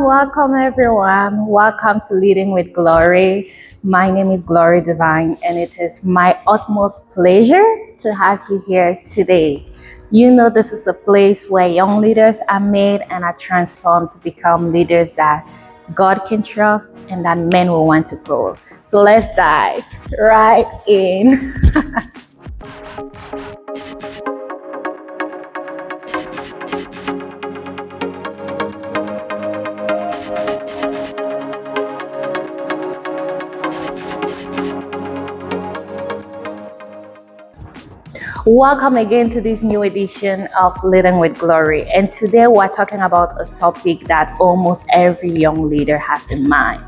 welcome everyone. Welcome to Leading with Glory. My name is Glory Divine, and it is my utmost pleasure to have you here today. You know, this is a place where young leaders are made and are transformed to become leaders that God can trust and that men will want to follow. So let's dive right in. Welcome again to this new edition of Leading with Glory. And today we're talking about a topic that almost every young leader has in mind.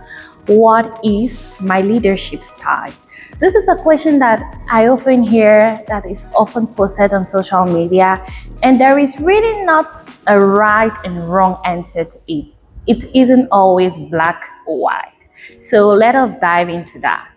What is my leadership style? This is a question that I often hear, that is often posted on social media, and there is really not a right and wrong answer to it. It isn't always black or white. So let us dive into that.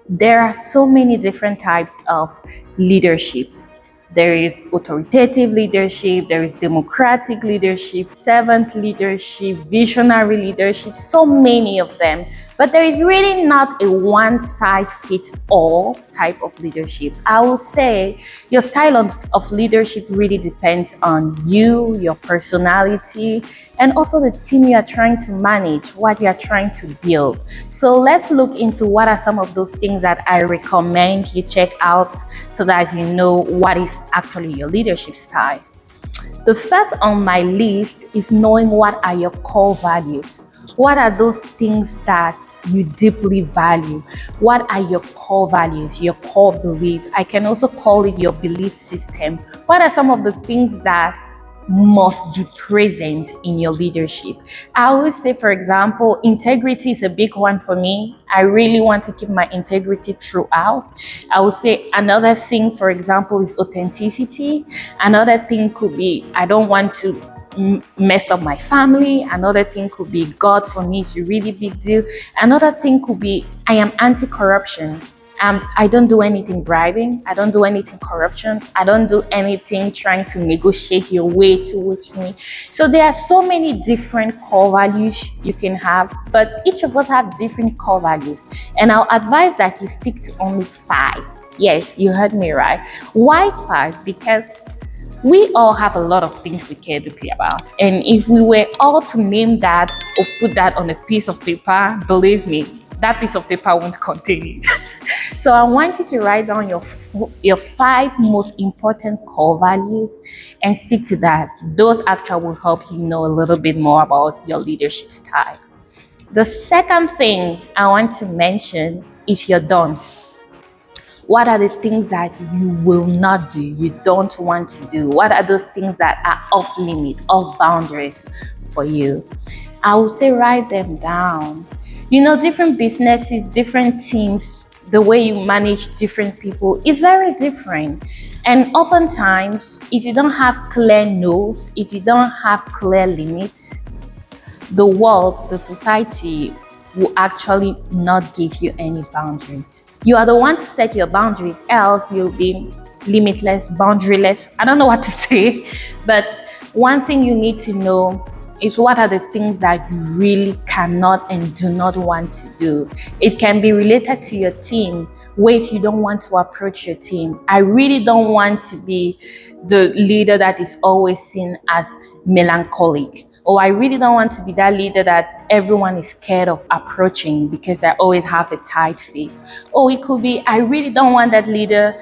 There are so many different types of leaderships. There is authoritative leadership, there is democratic leadership, servant leadership, visionary leadership, so many of them. But there is really not a one-size-fits-all type of leadership. I will say your style of leadership really depends on you, your personality, and also the team you are trying to manage, what you are trying to build. So let's look into what are some of those things that I recommend you check out so that you know what is actually your leadership style. The first on my list is knowing what are your core values. What are those things that you deeply value? What are your core values, your core beliefs? I can also call it your belief system. What are some of the things that must be present in your leadership? I always say, for example, integrity is a big one for me. I really want to keep my integrity throughout. I would say another thing, for example, is authenticity. Another thing could be I don't want to mess up my family. Another thing could be God for me is a really big deal. Another thing could be I am anti-corruption. I don't do anything bribing. I don't do anything corruption. I don't do anything trying to negotiate your way towards me. So there are so many different core values you can have, but each of us have different core values. And I'll advise that you stick to only 5. Yes, you heard me right. Why 5? Because we all have a lot of things we care deeply about. And if we were all to name that or put that on a piece of paper, believe me, that piece of paper won't contain it. So I want you to write down your 5 most important core values and stick to that. Those actually will help you know a little bit more about your leadership style. The second thing I want to mention is your don'ts. What are the things that you will not do, you don't want to do? What are those things that are off limit, off boundaries for you? I would say write them down. You know, different businesses, different teams, the way you manage different people is very different. And oftentimes, if you don't have clear no's, if you don't have clear limits, the world, the society will actually not give you any boundaries. You are the one to set your boundaries, else you'll be limitless, boundaryless. I don't know what to say, but one thing you need to know is what are the things that you really cannot and do not want to do. It can be related to your team, ways you don't want to approach your team. I really don't want to be the leader that is always seen as melancholic. Or I really don't want to be that leader that everyone is scared of approaching because I always have a tight face. Or it could be I really don't want that leader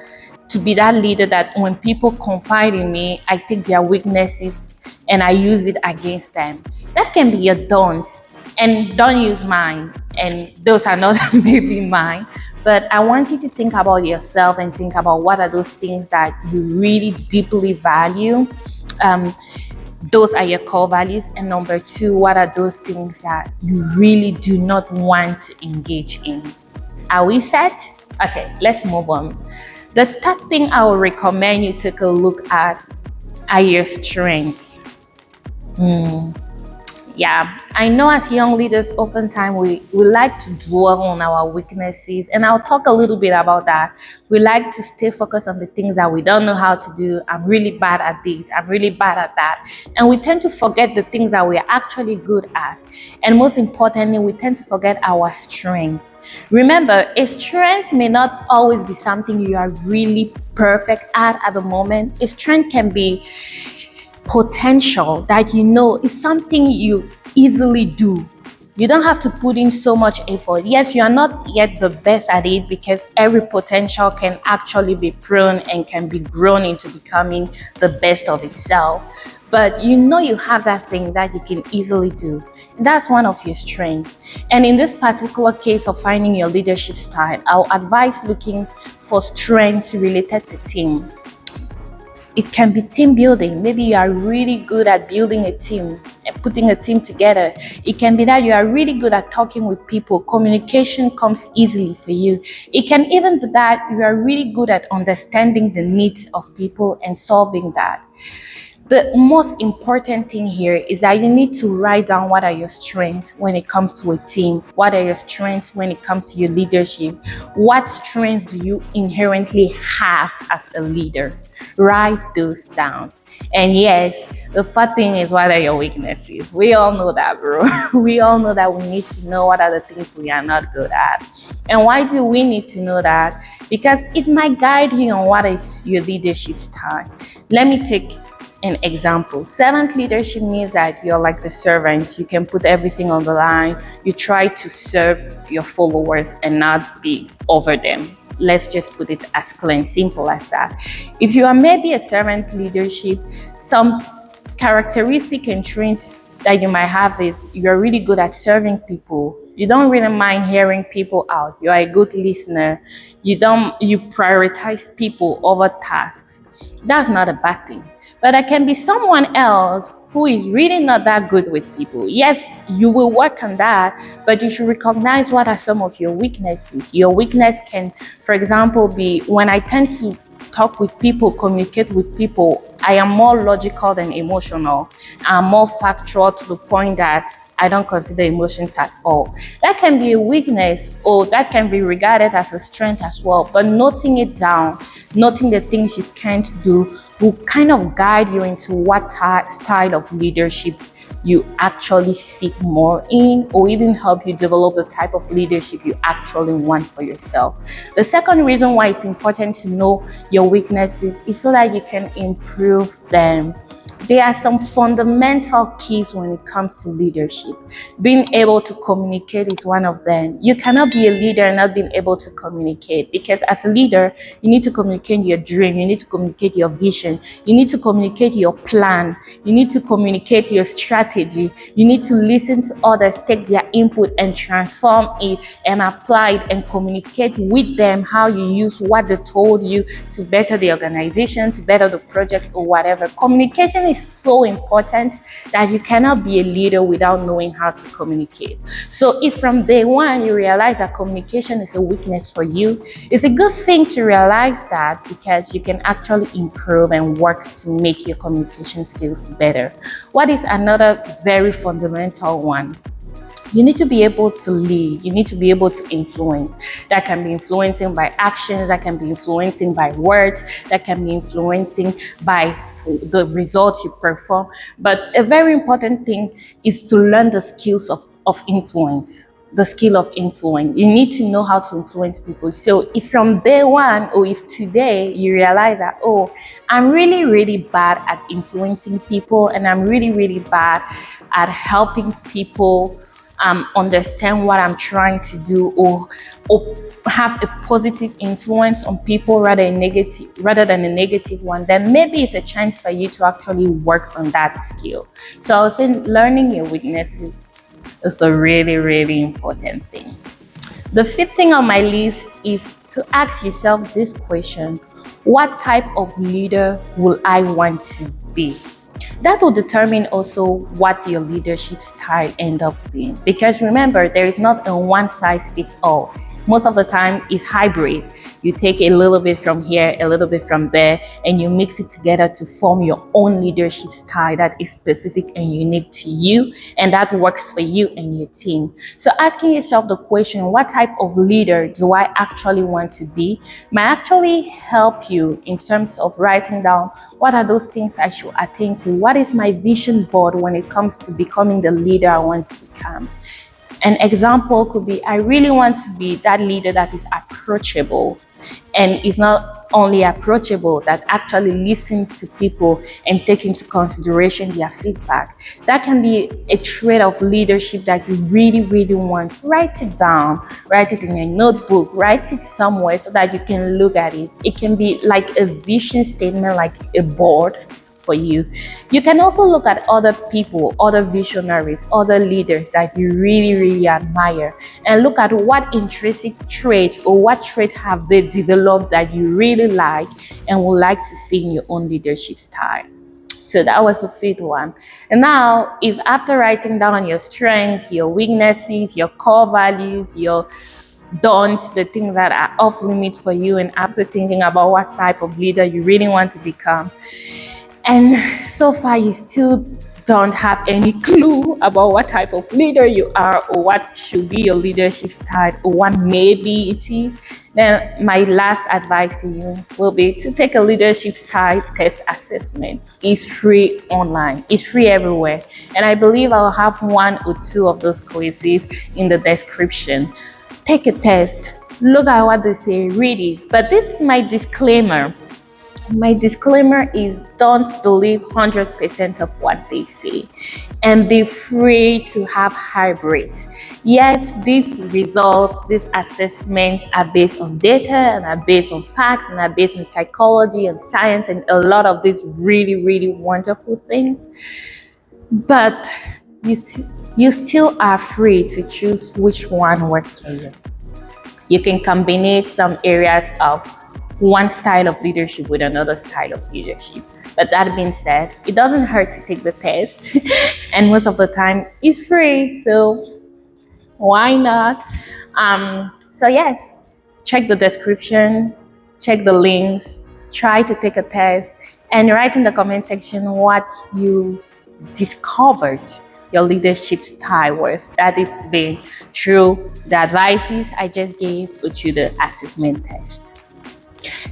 to be that leader that when people confide in me, I take their weaknesses and I use it against them. That can be your don'ts. And don't use mine. And those are not maybe mine. But I want you to think about yourself and think about what are those things that you really deeply value. Those are your core values. And number 2, what are those things that you really do not want to engage in? Are we set? Okay, let's move on. The third thing I would recommend you take a look at are your strengths. Yeah, I know as young leaders, oftentimes we like to dwell on our weaknesses, and I'll talk a little bit about that. We like to stay focused on the things that we don't know how to do. I'm really bad at this, I'm really bad at that. And we tend to forget the things that we're actually good at. And most importantly, we tend to forget our strength. Remember, a strength may not always be something you are really perfect at the moment. A strength can be potential that you know is something you easily do. You don't have to put in so much effort. Yes, you are not yet the best at it because every potential can actually be pruned and can be grown into becoming the best of itself. But you know you have that thing that you can easily do. That's one of your strengths. And in this particular case of finding your leadership style, I'll advise looking for strengths related to team. It can be team building. Maybe you are really good at building a team and putting a team together. It can be that you are really good at talking with people. Communication comes easily for you. It can even be that you are really good at understanding the needs of people and solving that. The most important thing here is that you need to write down what are your strengths when it comes to a team. What are your strengths when it comes to your leadership? What strengths do you inherently have as a leader? Write those down. And yes, the first thing is what are your weaknesses? We all know that, bro. We all know that we need to know what are the things we are not good at. And why do we need to know that? Because it might guide you on what is your leadership style. Let me take an example. Servant leadership means that you're like the servant. You can put everything on the line. You try to serve your followers and not be over them. Let's just put it as clear and simple as that. If you are maybe a servant leadership, some characteristic and traits that you might have is you're really good at serving people. You don't really mind hearing people out. You are a good listener. You prioritize people over tasks. That's not a bad thing. But there can be someone else who is really not that good with people. Yes, you will work on that, but you should recognize what are some of your weaknesses. Your weakness can, for example, be when I tend to talk with people, communicate with people, I am more logical than emotional. I'm more factual to the point that I don't consider emotions at all. That can be a weakness or that can be regarded as a strength as well. But noting it down, noting the things you can't do will kind of guide you into what style of leadership you actually seek more in, or even help you develop the type of leadership you actually want for yourself. The second reason why it's important to know your weaknesses is so that you can improve them. There are some fundamental keys when it comes to leadership. Being able to communicate is one of them. You cannot be a leader and not being able to communicate, because as a leader, you need to communicate your dream, you need to communicate your vision, you need to communicate your plan, you need to communicate your strategy, you need to listen to others, take their input and transform it and apply it and communicate with them how you use what they told you to better the organization, to better the project or whatever. Communication is so important that you cannot be a leader without knowing how to communicate. So if from day one you realize that communication is a weakness for you, it's a good thing to realize that, because you can actually improve and work to make your communication skills better. What is another very fundamental one? You need to be able to lead. You need to be able to influence. That can be influencing by actions, that can be influencing by words, that can be influencing by the results you perform. But a very important thing is to learn the skills of influence. The skill of influence. You need to know how to influence people. So if from day one, or if today you realize that, oh, I'm really, really bad at influencing people, and I'm really, really bad at helping people understand what I'm trying to do, or have a positive influence on people rather than a negative one, then maybe it's a chance for you to actually work on that skill. So I was saying learning your weaknesses is a really, really important thing. The fifth thing on my list is to ask yourself this question: what type of leader will I want to be? That will determine also what your leadership style end up being. Because remember, there is not a one size fits all. Most of the time it's hybrid. You take a little bit from here, a little bit from there, and you mix it together to form your own leadership style that is specific and unique to you, and that works for you and your team. So asking yourself the question, what type of leader do I actually want to be, might actually help you in terms of writing down what are those things I should attain to, what is my vision board when it comes to becoming the leader I want to become. An example could be, I really want to be that leader that is approachable, and is not only approachable, that actually listens to people and take into consideration their feedback. That can be a trait of leadership that you really, really want. Write it down, write it in a notebook, write it somewhere so that you can look at it. It can be like a vision statement, like a board for you. You can also look at other people, other visionaries, other leaders that you really, really admire, and look at what intrinsic trait or what trait have they developed that you really like and would like to see in your own leadership style. So that was the fifth one. And now, if after writing down your strengths, your weaknesses, your core values, your don'ts, the things that are off limit for you, and after thinking about what type of leader you really want to become, and so far you still don't have any clue about what type of leader you are, or what should be your leadership style, or what maybe it is, then my last advice to you will be to take a leadership style test assessment. It's free online, it's free everywhere, and I believe I'll have one or two of those quizzes in the description. Take a test, look at what they say, read it. But this is my disclaimer. My disclaimer is, don't believe 100% of what they say, and be free to have hybrids. Yes, these results, these assessments are based on data and are based on facts and are based on psychology and science and a lot of these really, really wonderful things. But you still are free to choose which one works for you. You can combine some areas of one style of leadership with another style of leadership. But that being said, it doesn't hurt to take the test. And most of the time it's free, so why not? So yes, check the description, check the links, try to take a test, and write in the comment section what you discovered your leadership style was. That is being through the advices I just gave or through the assessment test.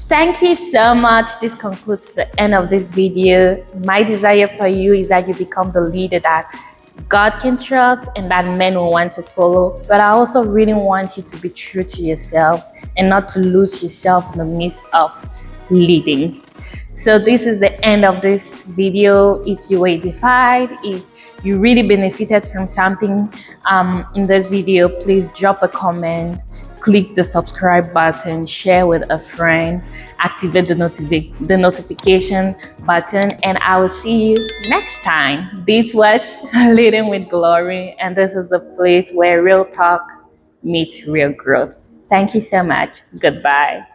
Thank you so much. This concludes the end of this video. My desire for you is that you become the leader that God can trust and that men will want to follow. But I also really want you to be true to yourself and not to lose yourself in the midst of leading. So this is the end of this video. If you were edified, if you really benefited from something in this video, please drop a comment, click the subscribe button, share with a friend, activate the notification button, and I will see you next time. This was Leading with Glory, and this is the place where real talk meets real growth. Thank you so much. Goodbye.